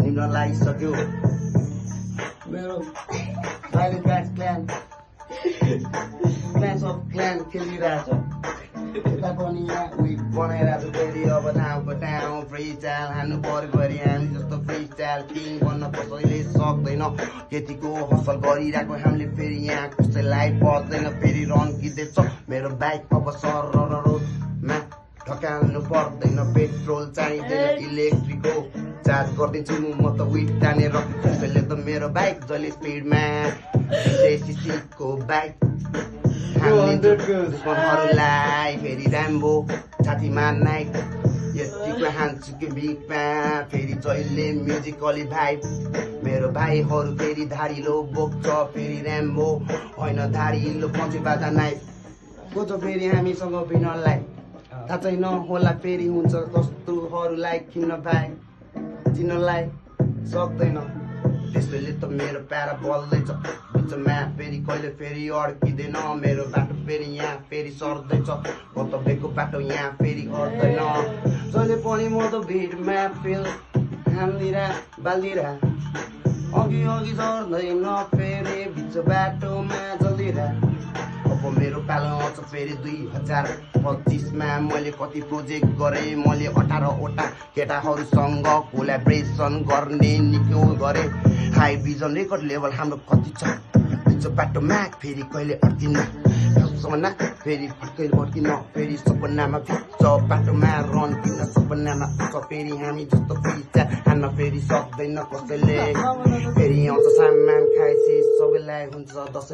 निम्न लागिसक्यो मेरो भाइले क्लास अफ क्लान खेलिरहेछ यता पनि यहाँ उयो बनाइरहेको छ फेरि अब ठाउँको ठाउँ फ्री स्टाइल हान्नु पर्यो भरि हामी जस्तो फ्री स्टाइल किङ बन्न कसैले सक्दैन त्यतिको हसल गरिरहेको हामीले फेरि यहाँ कसैलाई पर्दैन फेरि रन्किँदैछ मेरो बाइक अब सर रोडमा ढकाल्नु पर्दैन पेट्रोल चाहिँदैन इलेक्ट्रिकको चार्ज गरिदिन्छु म त विट तानेर कसैले त मेरो बाइक जहिले स्पिडमा सिसीको बाइक दुश्मनहरूलाई फेरि राम्बो छातीमा नाइट यतिको हान्छु कि बिकमा फेरि जहिले म्युजिकली भाइब मेरो भाइहरू फेरि धारिलो बोक्छ फेरि राम्बो होइन धारिलो पञ्चे बाजा नाइट को छ फेरि हामीसँग बिनलाई थाहा छैन होला फेरि हुन्छ कस्तोहरूलाई किन्न भाइ चिन्नलाई सक्दैन त्यसैले त मेरो प्यारा बल्दैछ बिचमा फेरि कहिले फेरि अड्किँदैन मेरो बाटो फेरि यहाँ फेरि सर्दैछ गन्तव्यको बाटो यहाँ फेरि गर्दैन जहिले पनि म त भिडमा फेल हान्दिरा बाल्दिरा अघि अघि सर्दैन फेरि बिच बाटोमा जल्दिरा अब मेरो पालो आउँछ फेरि 2025मा मैले कति प्रोजेक्ट गरेँ मैले 18वटा केटाहरूसँग कोलाब्रेसन गर्ने निक्यो गरेँ हाई भिजन रेकर्ड लेभल हाम्रो कति छ बिच बाटोमा फेरि कहिले अड्किन्न सपना फेरि कहिले अड्किन्न फेरि सपनामा फिक्छ बाटोमा रन किन्न सपनामा उठ फेरि हामी जस्तो फिचा हान्न फेरि सक्दैन कसैले फेरि आउँछ सामान खाएपछि सबैलाई हुन्छ दसैँ